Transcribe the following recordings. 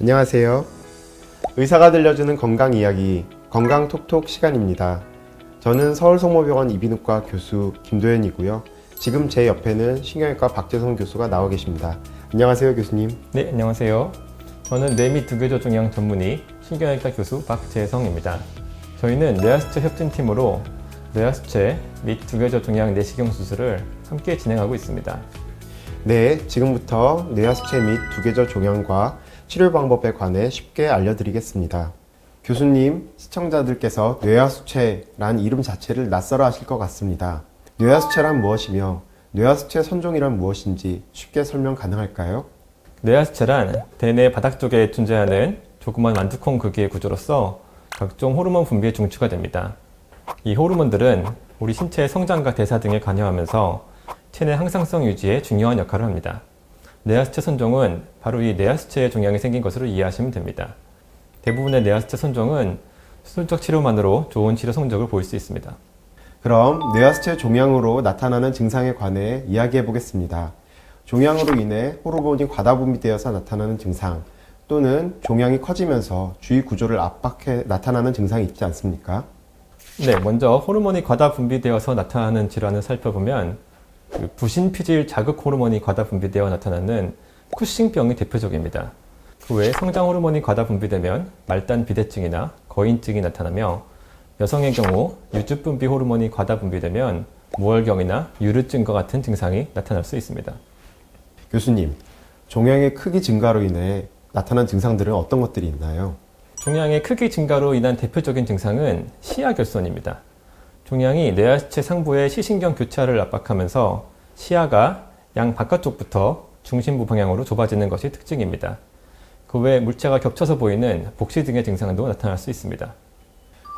안녕하세요. 의사가 들려주는 건강 이야기, 건강톡톡 시간입니다. 저는 서울성모병원 이비인후과 교수 김도현이고요. 지금 제 옆에는 신경외과 박재성 교수가 나와 계십니다. 안녕하세요, 교수님. 네, 안녕하세요. 저는 뇌 및 두개조 종양 전문의 신경외과 교수 박재성입니다. 저희는 뇌하수체 협진팀으로 뇌하수체 및 두개조 종양 내시경 수술을 함께 진행하고 있습니다. 네, 지금부터 뇌하수체 및 두개조 종양과 치료 방법에 관해 쉽게 알려드리겠습니다. 교수님, 시청자들께서 뇌하수체란 이름 자체를 낯설어 하실 것 같습니다. 뇌하수체란 무엇이며 뇌하수체 선종이란 무엇인지 쉽게 설명 가능할까요? 뇌하수체란 대뇌 바닥 쪽에 존재하는 조그만 완두콩 크기의 구조로서 각종 호르몬 분비에 중추가 됩니다. 이 호르몬들은 우리 신체의 성장과 대사 등에 관여하면서 체내 항상성 유지에 중요한 역할을 합니다. 뇌하수체 선종은 바로 이 뇌하수체의 종양이 생긴 것으로 이해하시면 됩니다. 대부분의 뇌하수체 선종은 수술적 치료만으로 좋은 치료 성적을 보일 수 있습니다. 그럼 뇌하수체 종양으로 나타나는 증상에 관해 이야기해 보겠습니다. 종양으로 인해 호르몬이 과다 분비되어서 나타나는 증상, 또는 종양이 커지면서 주위 구조를 압박해 나타나는 증상이 있지 않습니까? 네, 먼저 호르몬이 과다 분비되어서 나타나는 질환을 살펴보면 부신피질 자극 호르몬이 과다 분비되어 나타나는 쿠싱병이 대표적입니다. 그 외에 성장 호르몬이 과다 분비되면 말단 비대증이나 거인증이 나타나며 여성의 경우 유주 분비 호르몬이 과다 분비되면 무월경이나 유르증과 같은 증상이 나타날 수 있습니다. 교수님, 종양의 크기 증가로 인해 나타난 증상들은 어떤 것들이 있나요? 종양의 크기 증가로 인한 대표적인 증상은 시야결손입니다. 종양이 뇌하수체 상부의 시신경 교차를 압박하면서 시야가 양 바깥쪽부터 중심부 방향으로 좁아지는 것이 특징입니다. 그 외에 물체가 겹쳐서 보이는 복시 등의 증상도 나타날 수 있습니다.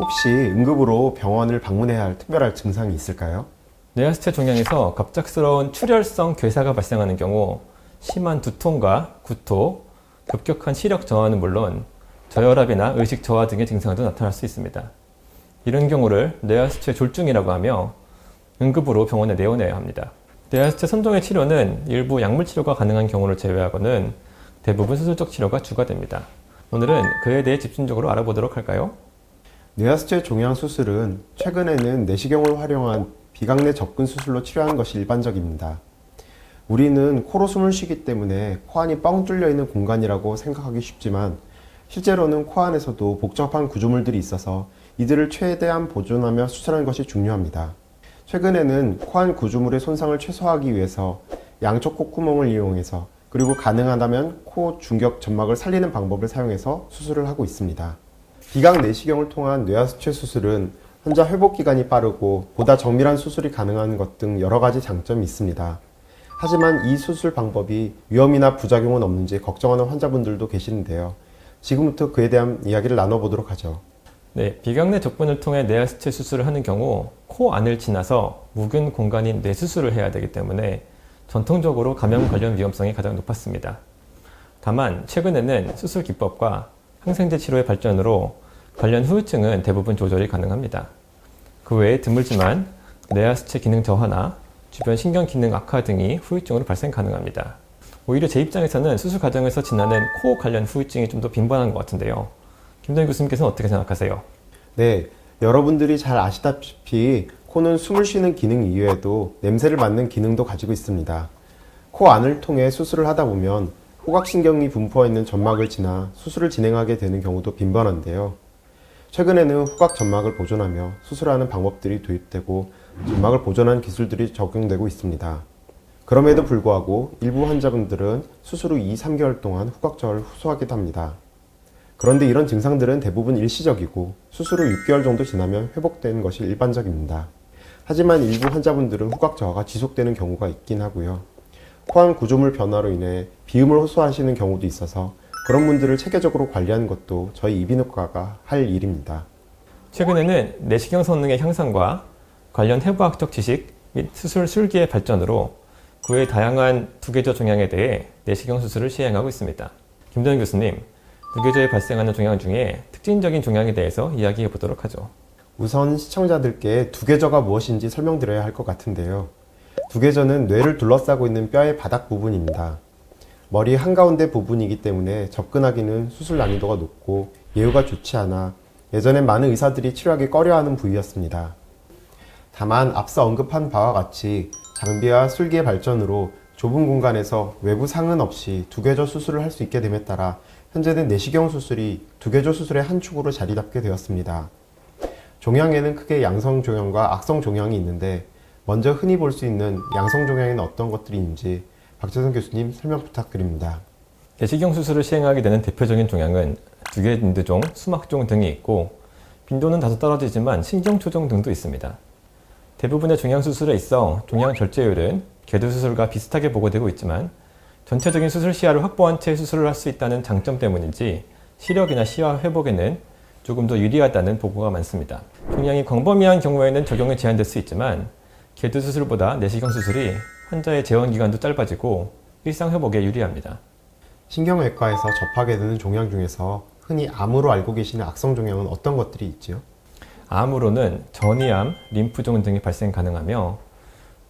혹시 응급으로 병원을 방문해야 할 특별한 증상이 있을까요? 뇌하수체 종양에서 갑작스러운 출혈성 괴사가 발생하는 경우 심한 두통과 구토, 급격한 시력 저하는 물론 저혈압이나 의식 저하 등의 증상도 나타날 수 있습니다. 이런 경우를 뇌하수체 졸중이라고 하며 응급으로 병원에 내원해야 합니다. 뇌하수체 선종의 치료는 일부 약물 치료가 가능한 경우를 제외하고는 대부분 수술적 치료가 주가 됩니다. 오늘은 그에 대해 집중적으로 알아보도록 할까요? 뇌하수체 종양 수술은 최근에는 내시경을 활용한 비강내 접근 수술로 치료하는 것이 일반적입니다. 우리는 코로 숨을 쉬기 때문에 코 안이 뻥 뚫려 있는 공간이라고 생각하기 쉽지만 실제로는 코 안에서도 복잡한 구조물들이 있어서 이들을 최대한 보존하며 수술하는 것이 중요합니다. 최근에는 코안 구조물의 손상을 최소화하기 위해서 양쪽 콧구멍을 이용해서 그리고 가능하다면 코 중격 점막을 살리는 방법을 사용해서 수술을 하고 있습니다. 비강 내시경을 통한 뇌하수체 수술은 환자 회복 기간이 빠르고 보다 정밀한 수술이 가능한 것 등 여러 가지 장점이 있습니다. 하지만 이 수술 방법이 위험이나 부작용은 없는지 걱정하는 환자분들도 계시는데요. 지금부터 그에 대한 이야기를 나눠보도록 하죠. 네, 비강내 접근을 통해 뇌하수체 수술을 하는 경우 코 안을 지나서 묵은 공간인 뇌수술을 해야 되기 때문에 전통적으로 감염 관련 위험성이 가장 높았습니다. 다만 최근에는 수술 기법과 항생제 치료의 발전으로 관련 후유증은 대부분 조절이 가능합니다. 그 외에 드물지만 뇌하수체 기능 저하나 주변 신경 기능 악화 등이 후유증으로 발생 가능합니다. 오히려 제 입장에서는 수술 과정에서 지나는 코 관련 후유증이 좀 더 빈번한 것 같은데요. 김도현 교수님께서는 어떻게 생각하세요? 네, 여러분들이 잘 아시다시피 코는 숨을 쉬는 기능 이외에도 냄새를 맡는 기능도 가지고 있습니다. 코 안을 통해 수술을 하다 보면 후각신경이 분포해 있는 점막을 지나 수술을 진행하게 되는 경우도 빈번한데요. 최근에는 후각 점막을 보존하며 수술하는 방법들이 도입되고 점막을 보존하는 기술들이 적용되고 있습니다. 그럼에도 불구하고 일부 환자분들은 수술 후 2~3개월 동안 후각저하를 호소하기도 합니다. 그런데 이런 증상들은 대부분 일시적이고 수술 후 6개월 정도 지나면 회복되는 것이 일반적입니다. 하지만 일부 환자분들은 후각저하가 지속되는 경우가 있긴 하고요. 코안 구조물 변화로 인해 비음을 호소하시는 경우도 있어서 그런 분들을 체계적으로 관리하는 것도 저희 이비인후과가 할 일입니다. 최근에는 내시경 성능의 향상과 관련 해부학적 지식 및 수술 술기의 발전으로 그 외 다양한 두개조 종양에 대해 내시경 수술을 시행하고 있습니다. 김도현 교수님, 두개조에 발생하는 종양 중에 특징적인 종양에 대해서 이야기해 보도록 하죠. 우선 시청자들께 두개조가 무엇인지 설명드려야 할 것 같은데요. 두개조는 뇌를 둘러싸고 있는 뼈의 바닥 부분입니다. 머리 한가운데 부분이기 때문에 접근하기는 수술 난이도가 높고 예후가 좋지 않아 예전엔 많은 의사들이 치료하기 꺼려하는 부위였습니다. 다만 앞서 언급한 바와 같이 장비와 술기의 발전으로 좁은 공간에서 외부 상흔 없이 두개조 수술을 할 수 있게 됨에 따라 현재는 내시경 수술이 두개조 수술의 한 축으로 자리 잡게 되었습니다. 종양에는 크게 양성 종양과 악성 종양이 있는데 먼저 흔히 볼 수 있는 양성 종양에는 어떤 것들이 있는지 박재선 교수님 설명 부탁드립니다. 내시경 수술을 시행하게 되는 대표적인 종양은 두개인두종, 수막종 등이 있고 빈도는 다소 떨어지지만 신경초종 등도 있습니다. 대부분의 종양 수술에 있어 종양 절제율은 궤도 수술과 비슷하게 보고되고 있지만 전체적인 수술 시야를 확보한 채 수술을 할 수 있다는 장점 때문인지 시력이나 시야 회복에는 조금 더 유리하다는 보고가 많습니다. 종양이 광범위한 경우에는 적용이 제한될 수 있지만 궤도 수술보다 내시경 수술이 환자의 재원 기간도 짧아지고 일상 회복에 유리합니다. 신경외과에서 접하게 되는 종양 중에서 흔히 암으로 알고 계시는 악성 종양은 어떤 것들이 있지요? 암으로는 전이암, 림프종 등이 발생 가능하며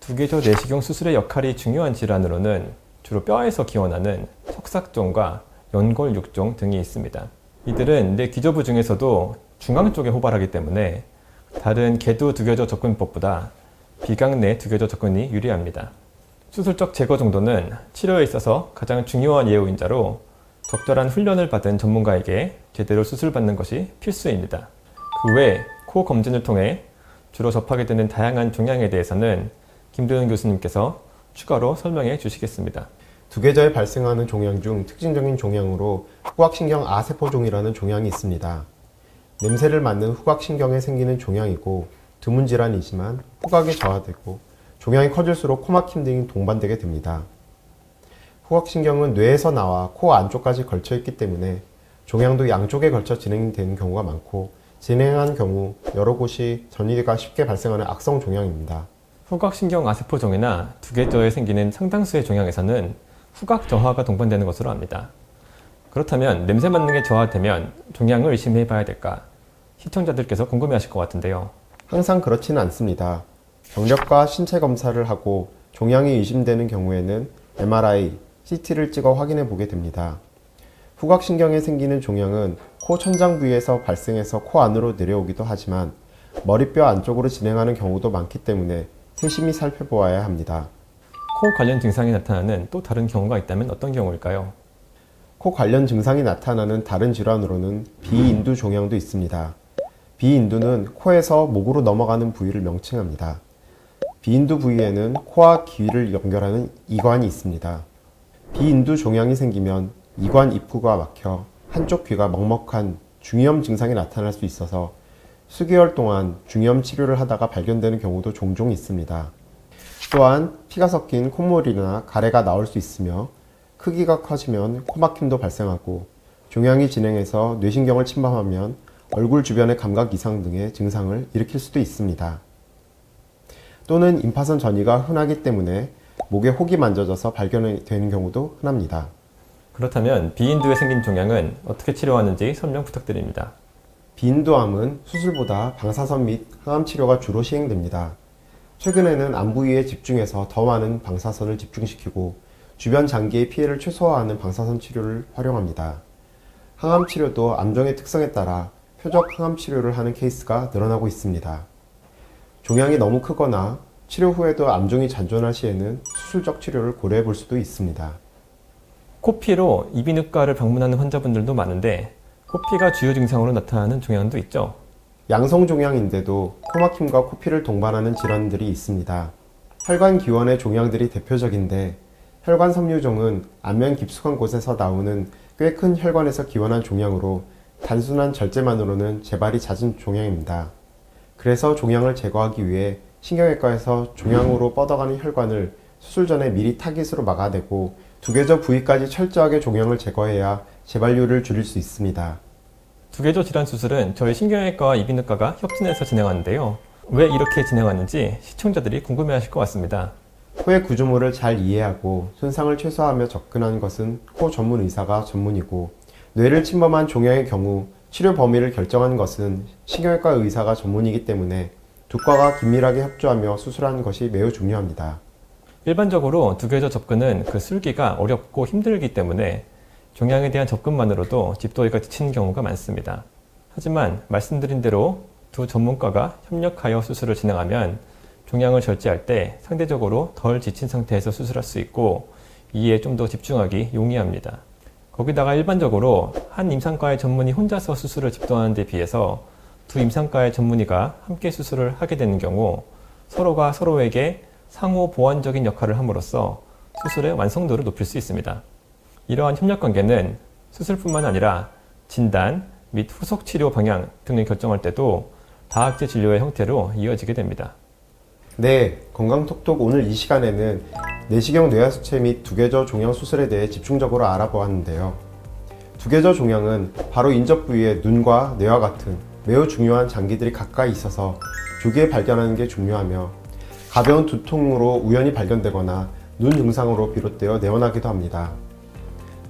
두개조 내시경 수술의 역할이 중요한 질환으로는 주로 뼈에서 기원하는 석삭종과 연골육종 등이 있습니다. 이들은 내 귀저부 중에서도 중앙 쪽에 호발하기 때문에 다른 궤도 두개조 접근법보다 비강 내 두개조 접근이 유리합니다. 수술적 제거 정도는 치료에 있어서 가장 중요한 예우인자로 적절한 훈련을 받은 전문가에게 제대로 수술받는 것이 필수입니다. 그 외 코 검진을 통해 주로 접하게 되는 다양한 종양에 대해서는 김도현 교수님께서 추가로 설명해 주시겠습니다. 두개조에 발생하는 종양 중 특징적인 종양으로 후각신경 아세포종이라는 종양이 있습니다. 냄새를 맡는 후각신경에 생기는 종양이고 드문 질환이지만 후각이 저하되고 종양이 커질수록 코막힘 등이 동반되게 됩니다. 후각신경은 뇌에서 나와 코 안쪽까지 걸쳐 있기 때문에 종양도 양쪽에 걸쳐 진행되는 경우가 많고 진행한 경우 여러 곳이 전이가 쉽게 발생하는 악성 종양입니다. 후각신경 아세포종이나 두개조에 생기는 상당수의 종양에서는 후각 저하가 동반되는 것으로 압니다. 그렇다면 냄새 맡는 게 저하되면 종양을 의심해 봐야 될까? 시청자들께서 궁금해하실 것 같은데요. 항상 그렇지는 않습니다. 경력과 신체 검사를 하고 종양이 의심되는 경우에는 MRI, CT를 찍어 확인해 보게 됩니다. 후각신경에 생기는 종양은 코 천장 부위에서 발생해서 코 안으로 내려오기도 하지만 머리뼈 안쪽으로 진행하는 경우도 많기 때문에 세심히 살펴보아야 합니다. 코 관련 증상이 나타나는 또 다른 경우가 있다면 어떤 경우일까요? 코 관련 증상이 나타나는 다른 질환으로는 비인두 종양도 있습니다. 비인두는 코에서 목으로 넘어가는 부위를 명칭합니다. 비인두 부위에는 코와 귀를 연결하는 이관이 있습니다. 비인두 종양이 생기면 이관 입구가 막혀 한쪽 귀가 먹먹한 중이염 증상이 나타날 수 있어서 수개월 동안 중이염 치료를 하다가 발견되는 경우도 종종 있습니다. 또한 피가 섞인 콧물이나 가래가 나올 수 있으며 크기가 커지면 코막힘도 발생하고 종양이 진행해서 뇌신경을 침범하면 얼굴 주변의 감각 이상 등의 증상을 일으킬 수도 있습니다. 또는 임파선 전이가 흔하기 때문에 목에 혹이 만져져서 발견되는 경우도 흔합니다. 그렇다면 비인두에 생긴 종양은 어떻게 치료하는지 설명 부탁드립니다. 비인두암은 수술보다 방사선 및 항암 치료가 주로 시행됩니다. 최근에는 암 부위에 집중해서 더 많은 방사선을 집중시키고 주변 장기의 피해를 최소화하는 방사선 치료를 활용합니다. 항암 치료도 암종의 특성에 따라 표적 항암 치료를 하는 케이스가 늘어나고 있습니다. 종양이 너무 크거나 치료 후에도 암종이 잔존할 시에는 수술적 치료를 고려해 볼 수도 있습니다. 코피로 이비인후과를 방문하는 환자분들도 많은데 코피가 주요 증상으로 나타나는 종양도 있죠. 양성 종양인데도 코막힘과 코피를 동반하는 질환들이 있습니다. 혈관 기원의 종양들이 대표적인데 혈관 섬유종은 안면 깊숙한 곳에서 나오는 꽤 큰 혈관에서 기원한 종양으로 단순한 절제만으로는 재발이 잦은 종양입니다. 그래서 종양을 제거하기 위해 신경외과에서 종양으로 뻗어가는 혈관을 수술 전에 미리 타깃으로 막아내고 두개조 부위까지 철저하게 종양을 제거해야 재발률을 줄일 수 있습니다. 두개조 질환 수술은 저희 신경외과와 이비인후과가 협진해서 진행하는데요. 왜 이렇게 진행하는지 시청자들이 궁금해하실 것 같습니다. 코의 구조물을 잘 이해하고 손상을 최소화하며 접근하는 것은 코 전문 의사가 전문이고 뇌를 침범한 종양의 경우 치료 범위를 결정하는 것은 신경외과 의사가 전문이기 때문에 두 과가 긴밀하게 협조하며 수술하는 것이 매우 중요합니다. 일반적으로 두개조 접근은 그 술기가 어렵고 힘들기 때문에 종양에 대한 접근만으로도 집도의가 지치는 경우가 많습니다. 하지만 말씀드린 대로 두 전문가가 협력하여 수술을 진행하면 종양을 절제할 때 상대적으로 덜 지친 상태에서 수술할 수 있고 이에 좀 더 집중하기 용이합니다. 거기다가 일반적으로 한 임상과의 전문의 혼자서 수술을 집도하는 데 비해서 두 임상과의 전문의가 함께 수술을 하게 되는 경우 서로가 서로에게 상호 보완적인 역할을 함으로써 수술의 완성도를 높일 수 있습니다. 이러한 협력 관계는 수술뿐만 아니라 진단 및 후속 치료 방향 등을 결정할 때도 다학제 진료의 형태로 이어지게 됩니다. 네, 건강톡톡 오늘 이 시간에는 내시경 뇌하수체 및 두개조 종양 수술에 대해 집중적으로 알아보았는데요. 두개조 종양은 바로 인접 부위의 눈과 뇌와 같은 매우 중요한 장기들이 가까이 있어서 조기에 발견하는 게 중요하며 가벼운 두통으로 우연히 발견되거나 눈 증상으로 비롯되어 내원하기도 합니다.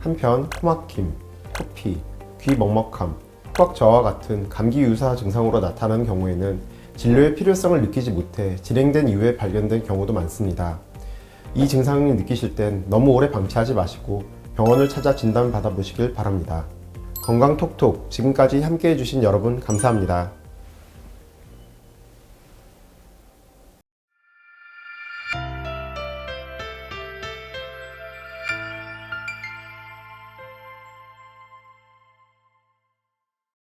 한편 코막힘, 코피, 귀 먹먹함, 후각 저하와 같은 감기 유사 증상으로 나타나는 경우에는 진료의 필요성을 느끼지 못해 진행된 이후에 발견된 경우도 많습니다. 이 증상을 느끼실 땐 너무 오래 방치하지 마시고 병원을 찾아 진단 받아보시길 바랍니다. 건강톡톡 지금까지 함께 해주신 여러분 감사합니다.